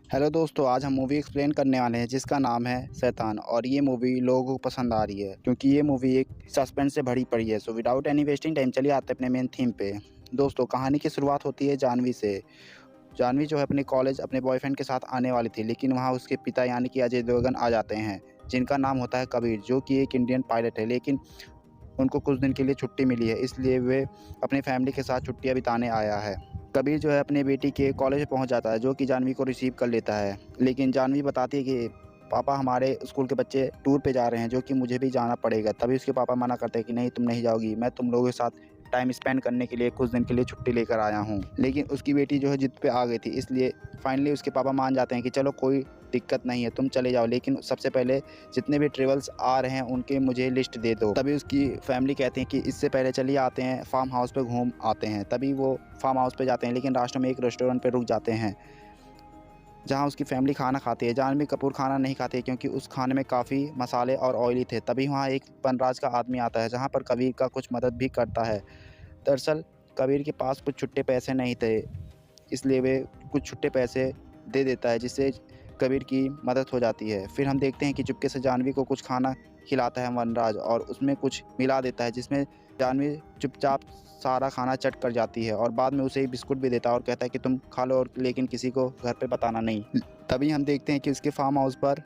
Hello दोस्तों, आज हम मूवी एक्सप्लेन करने वाले हैं जिसका नाम है शैतान। और ये मूवी लोगों को पसंद आ रही है क्योंकि ये मूवी एक सस्पेंस से भरी पड़ी है। So without any wasting time चलिए आते हैं अपने मेन थीम पे। दोस्तों, कहानी की शुरुआत होती है जानवी से। जानवी जो है अपने कॉलेज अपने बॉयफ्रेंड के साथ आने वाली थी, लेकिन वहाँ उसके पिता यानी कि अजय देवगन आ जाते हैं, जिनका नाम होता है कबीर, जो कि एक इंडियन पायलट है। लेकिन उनको कुछ दिन के लिए छुट्टी मिली है, इसलिए वे अपनी फैमिली के साथ छुट्टियां बिताने आया है। कबीर जो है अपनी बेटी के कॉलेज पहुंच जाता है, जो कि जानवी को रिसीव कर लेता है। लेकिन जानवी बताती है कि पापा, हमारे स्कूल के बच्चे टूर पे जा रहे हैं, जो कि मुझे भी जाना पड़ेगा। तभी उसके पापा मना करते हैं कि नहीं, तुम नहीं जाओगी, मैं तुम लोगों के साथ टाइम स्पेंड करने के लिए कुछ दिन के लिए छुट्टी लेकर आया हूँ। लेकिन उसकी बेटी जो है जिद पे आ गई थी, इसलिए फाइनली उसके पापा मान जाते हैं कि चलो कोई दिक्कत नहीं है, तुम चले जाओ, लेकिन सबसे पहले जितने भी ट्रेवल्स आ रहे हैं उनके मुझे लिस्ट दे दो। तभी उसकी फैमिली कहते हैं कि इससे पहले चलिए आते हैं फार्म हाउस पे घूम आते हैं। तभी वो फार्म हाउस पे जाते हैं, लेकिन रास्ते में एक रेस्टोरेंट पे रुक जाते हैं जहाँ उसकी फैमिली खाना खाती है। जानवी कपूर खाना नहीं खाती है क्योंकि उस खाने में काफ़ी मसाले और ऑयली थे। तभी वहाँ एक वनराज का आदमी आता है, जहाँ पर कबीर का कुछ मदद भी करता है। दरअसल कबीर के पास कुछ छुट्टे पैसे नहीं थे, इसलिए वे कुछ छुट्टे पैसे दे देता है, जिससे कबीर की मदद हो जाती है। फिर हम देखते हैं कि चुपके से जानवी को कुछ खाना खिलाता है वनराज, और उसमें कुछ मिला देता है, जिसमें जानवी चुपचाप सारा खाना चट कर जाती है और बाद में उसे एक बिस्कुट भी देता है और कहता है कि तुम खा लो, और लेकिन किसी को घर पे बताना नहीं। तभी हम देखते हैं कि उसके फार्म हाउस पर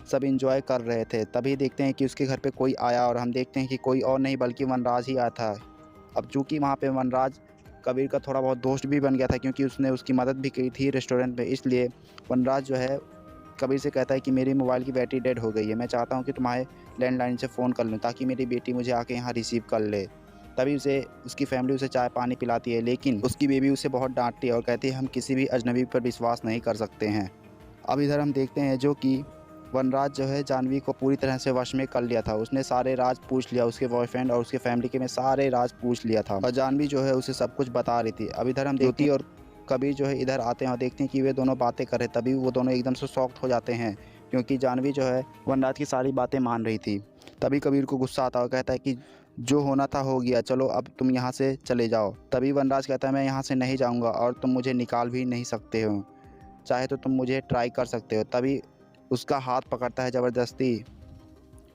सब इंजॉय कर रहे थे। तभी देखते हैं कि उसके घर पे कोई आया, और हम देखते हैं कि कोई और नहीं बल्कि वनराज ही आया था। अब चूँकि वहाँ पे वनराज कबीर का थोड़ा बहुत दोस्त भी बन गया था, क्योंकि उसने उसकी मदद भी की थी रेस्टोरेंट में, इसलिए वनराज जो है कबीर से कहता है कि मेरी मोबाइल की बैटरी डेड हो गई है, मैं चाहता हूँ कि तुम्हारे लैंडलाइन से फ़ोन कर लूँ ताकि मेरी बेटी मुझे आके यहाँ रिसीव कर ले। तभी उसे उसकी फैमिली उसे चाय पानी पिलाती है, लेकिन उसकी बेबी उसे बहुत डांटती है और कहती है हम किसी भी अजनबी पर विश्वास नहीं कर सकते हैं। अब इधर हम देखते हैं जो कि वनराज जो है जानवी को पूरी तरह से वश में कर लिया था। उसने सारे राज पूछ लिया, उसके बॉयफ्रेंड और उसके फैमिली के में सारे राज पूछ लिया था, और जानवी जो है उसे सब कुछ बता रही थी। अब इधर हम देखते हैं और कबीर जो है इधर आते हैं और देखते हैं कि वे दोनों बातें कर रहे। तभी वो दोनों एकदम से शॉक्ड हो जाते हैं, क्योंकि जानवी जो है वनराज की सारी बातें मान रही थी। तभी कबीर को गुस्सा आता है और कहता है कि जो होना था हो गया, चलो अब तुम यहाँ से चले जाओ। तभी वनराज कहता है मैं यहाँ से नहीं जाऊँगा और तुम मुझे निकाल भी नहीं सकते हो, चाहे तो तुम मुझे ट्राई कर सकते हो। तभी उसका हाथ पकड़ता है ज़बरदस्ती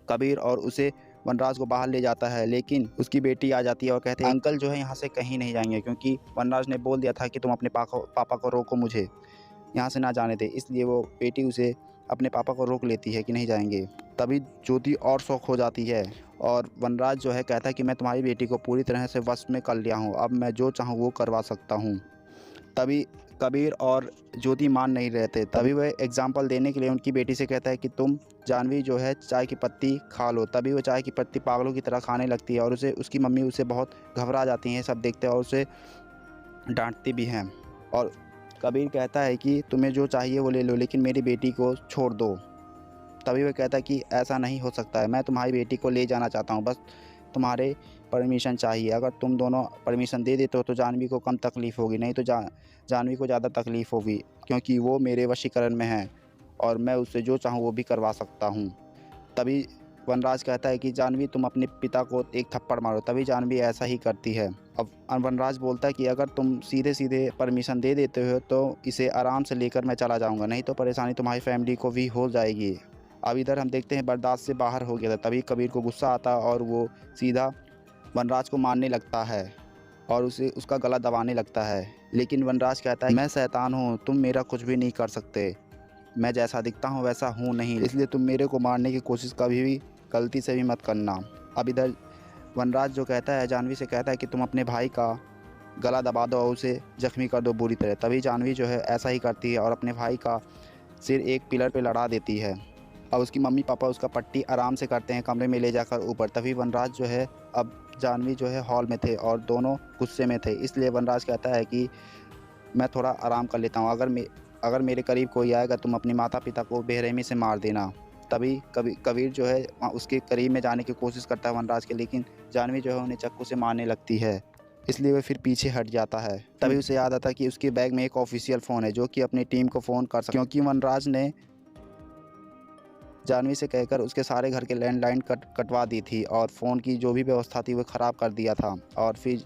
कबीर और उसे वनराज को बाहर ले जाता है, लेकिन उसकी बेटी आ जाती है और कहते हैं अंकल जो है यहाँ से कहीं नहीं जाएंगे, क्योंकि वनराज ने बोल दिया था कि तुम अपने पापा को रोको, मुझे यहाँ से ना जाने दे। इसलिए वो बेटी उसे अपने पापा को रोक लेती है कि नहीं जाएंगे। तभी ज्योति और शौक हो जाती है और वनराज जो है कहता है कि मैं तुम्हारी बेटी को पूरी तरह से वश में कर लिया हूँ, अब मैं जो चाहूँ वो करवा सकता हूँ। तभी कबीर और ज्योति मान नहीं रहे थे। तभी वह एग्जाम्पल देने के लिए उनकी बेटी से कहता है कि तुम जानवी जो है चाय की पत्ती खा लो। तभी वो चाय की पत्ती पागलों की तरह खाने लगती है और उसे उसकी मम्मी उसे बहुत घबरा जाती हैं, सब देखते हैं और उसे डांटती भी हैं। और कबीर कहता है कि तुम्हें जो चाहिए वो ले लो, लेकिन मेरी बेटी को छोड़ दो। तभी वह कहता है कि ऐसा नहीं हो सकता है, मैं तुम्हारी बेटी को ले जाना चाहता हूँ, बस तुम्हारे परमिशन चाहिए। अगर तुम दोनों परमिशन दे देते हो तो जानवी को कम तकलीफ़ होगी, नहीं तो जानवी को ज़्यादा तकलीफ़ होगी, क्योंकि वो मेरे वशीकरण में है और मैं उससे जो चाहूँ वो भी करवा सकता हूँ। तभी वनराज कहता है कि जानवी तुम अपने पिता को एक थप्पड़ मारो। तभी जानवी ऐसा ही करती है। अब वनराज बोलता है कि अगर तुम सीधे सीधे परमिशन दे देते हो तो इसे आराम से लेकर मैं चला जाऊंगा, नहीं तो परेशानी तुम्हारी फैमिली को भी हो जाएगी। अब इधर हम देखते हैं बर्दाश्त से बाहर हो गया था। तभी कबीर को गुस्सा आता और वो सीधा वनराज को मारने लगता है और उसे उसका गला दबाने लगता है। लेकिन वनराज कहता है मैं शैतान हूँ, तुम मेरा कुछ भी नहीं कर सकते, मैं जैसा दिखता हूँ वैसा हूँ नहीं, इसलिए तुम मेरे को मारने की कोशिश कभी भी गलती से भी मत करना। अब इधर वनराज जो कहता है जानवी से कहता है कि तुम अपने भाई का गला दबा दो और उसे जख्मी कर दो बुरी तरह। तभी जानवी जो है ऐसा ही करती है और अपने भाई का सिर एक पिलर पे लड़ा देती है। अब उसकी मम्मी पापा उसका पट्टी आराम से करते हैं कमरे में ले जाकर ऊपर। तभी वनराज जो है, अब जानवी जो है हॉल में थे और दोनों गुस्से में थे, इसलिए वनराज कहता है कि मैं थोड़ा आराम कर लेता हूँ, अगर मेरे करीब कोई आएगा तुम अपने माता पिता को बेरहमी से मार देना। तभी कबीर जो है उसके करीब में जाने की कोशिश करता है वनराज के, लेकिन जानवी जो है उन्हें चाकू से मारने लगती है, इसलिए वह फिर पीछे हट जाता है। तभी उसे याद आता है कि उसके बैग में एक ऑफिशियल फ़ोन है जो कि अपनी टीम को फ़ोन कर सकता है, क्योंकि वनराज ने जानवी से कहकर उसके सारे घर के लैंडलाइन कटवा दी थी और फ़ोन की जो भी व्यवस्था थी वो ख़राब कर दिया था। और फिर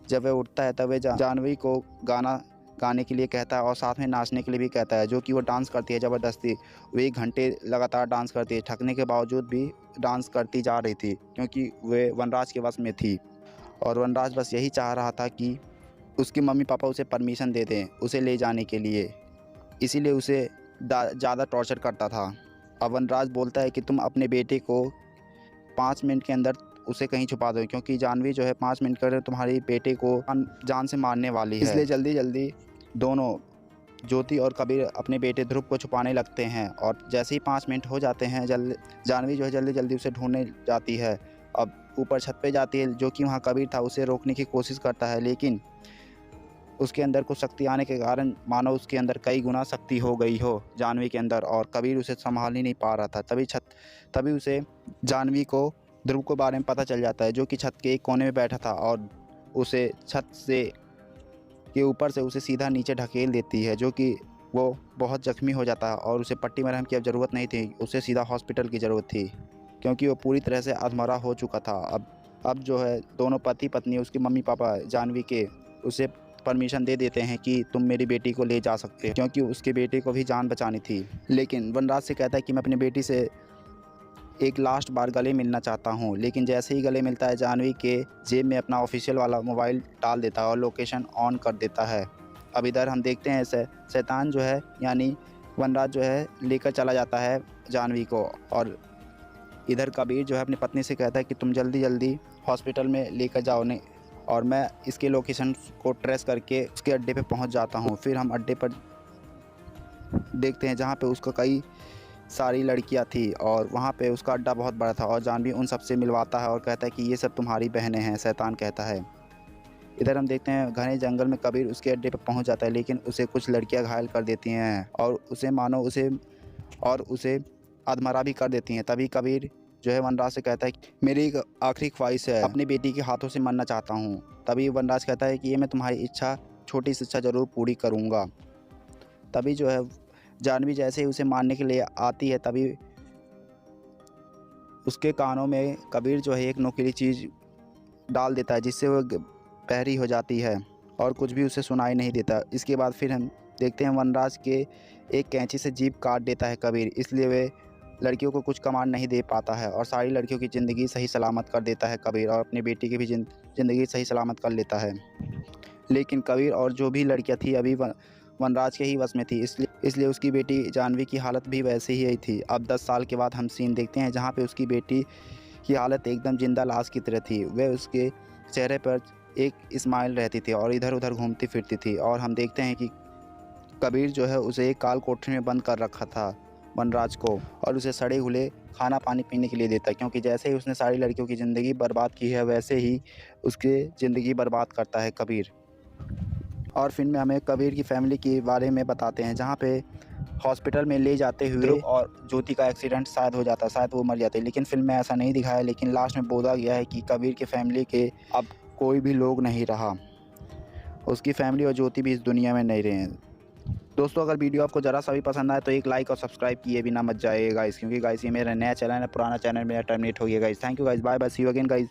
जब वह उठता है तब वह जानवी को गाना गाने के लिए कहता है और साथ में नाचने के लिए भी कहता है, जो कि वो डांस करती है ज़बरदस्ती। वो 1 घंटे लगातार डांस करती है, थकने के बावजूद भी डांस करती जा रही थी क्योंकि वे वनराज के वश में थी। और वनराज बस यही चाह रहा था कि उसके मम्मी-पापा उसे परमिशन दे दें, उसे ले जाने के लिए। इसीलिए उसे ज़्यादा टॉर्चर करता था। अब वनराज बोलता है कि तुम अपने बेटे को 5 मिनट के अंदर उसे कहीं छुपा दो, क्योंकि जानवी जो है 5 मिनट के अंदर तुम्हारे बेटे को जान से मारने वाली है। इसलिए जल्दी-जल्दी दोनों ज्योति और कबीर अपने बेटे ध्रुव को छुपाने लगते हैं और जैसे ही 5 मिनट हो जाते हैं जानवी जो है जल्दी-जल्दी उसे ढूँढने जाती है। अब ऊपर छत पे जाती है, जो कि वहाँ कबीर था उसे रोकने की कोशिश करता है, लेकिन उसके अंदर कुछ शक्ति आने के कारण मानो उसके अंदर कई गुना शक्ति हो गई हो जानवी के अंदर, और कबीर उसे संभाल ही नहीं पा रहा था। तभी उसे जानवी को ध्रुव के बारे में पता चल जाता है, जो कि छत के एक कोने में बैठा था, और उसे छत से के ऊपर से उसे सीधा नीचे ढकेल देती है, जो कि वो बहुत ज़ख्मी हो जाता है और उसे पट्टी मरहम की अब ज़रूरत नहीं थी, उसे सीधा हॉस्पिटल की ज़रूरत थी, क्योंकि वो पूरी तरह से अधमरा हो चुका था। अब जो है दोनों पति पत्नी उसके मम्मी-पापा जानवी के उसे परमिशन दे देते हैं कि तुम मेरी बेटी को ले जा सकते हो, क्योंकि उसके बेटे को भी जान बचानी थी। लेकिन वनराज से कहता है कि मैं अपनी बेटी से एक लास्ट बार गले मिलना चाहता हूँ, लेकिन जैसे ही गले मिलता है जानवी के जेब में अपना ऑफिशियल वाला मोबाइल डाल देता है और लोकेशन ऑन कर देता है। अब इधर हम देखते हैं शैतान जो है यानी वनराज जो है लेकर चला जाता है जानवी को, और इधर कबीर जो है अपनी पत्नी से कहता है कि तुम जल्दी हॉस्पिटल में लेकर जाओ ने, और मैं इसके लोकेशन को ट्रेस करके उसके अड्डे पे पहुंच जाता हूं। फिर हम अड्डे पर देखते हैं जहां पे उसका कई सारी लड़कियां थी और वहां पे उसका अड्डा बहुत बड़ा था, और जानवी उन सबसे मिलवाता है और कहता है कि ये सब तुम्हारी बहनें हैं, शैतान कहता है। इधर हम देखते हैं घने जंगल में कबीर उसके अड्डे पर पहुंच जाता है, लेकिन उसे कुछ लड़कियां घायल कर देती हैं और उसे अधमरा भी कर देती हैं। तभी कबीर जो है वनराज से कहता है कि मेरी एक आखिरी ख्वाहिश है, अपनी बेटी के हाथों से मरना चाहता हूँ। तभी वनराज कहता है कि ये मैं तुम्हारी छोटी सी इच्छा ज़रूर पूरी करूँगा। तभी जो है जानवी जैसे ही उसे मारने के लिए आती है, तभी उसके कानों में कबीर जो है एक नुकीली चीज़ डाल देता है, जिससे वो बहरी हो जाती है और कुछ भी उसे सुनाई नहीं देता। इसके बाद फिर हम देखते हैं वनराज के एक कैंची से जीभ काट देता है कबीर, इसलिए वे लड़कियों को कुछ कमांड नहीं दे पाता है और सारी लड़कियों की ज़िंदगी सही सलामत कर देता है कबीर, और अपनी बेटी की भी ज़िंदगी सही सलामत कर लेता है। लेकिन कबीर और जो भी लड़कियां थी अभी वनराज के ही वश में थी, इसलिए उसकी बेटी जानवी की हालत भी वैसे ही थी। अब 10 साल के बाद हम सीन देखते हैं जहाँ पे उसकी बेटी की हालत एकदम जिंदा लाश की तरह थी। वह उसके चेहरे पर एक स्माइल रहती थी और इधर उधर घूमती फिरती थी, और हम देखते हैं कि कबीर जो है उसे एक काल कोठरी में बंद कर रखा था वनराज को, और उसे सड़े हुए खाना पानी पीने के लिए देता है, क्योंकि जैसे ही उसने सारी लड़कियों की ज़िंदगी बर्बाद की है वैसे ही उसकी ज़िंदगी बर्बाद करता है कबीर। और फिल्म में हमें कबीर की फैमिली के बारे में बताते हैं, जहाँ पे हॉस्पिटल में ले जाते हुए ध्रुव और ज्योति का एक्सीडेंट शायद हो जाता है, शायद वो मर जाते हैं, लेकिन फिल्म में ऐसा नहीं दिखाया। लेकिन लास्ट में बोला गया है कि कबीर की फैमिली के अब कोई भी लोग नहीं रहा, उसकी फैमिली और ज्योति भी इस दुनिया में नहीं रहे हैं। दोस्तों, अगर वीडियो आपको ज़रा सा भी पसंद आए तो एक लाइक और सब्सक्राइब किए बिना मत जाइए गाइस, क्योंकि गाइस ये मेरा नया चैनल है, पुराना चैनल मेरा टर्मिनेट हो गया guys. Thank you guys, bye bye, see you again guys.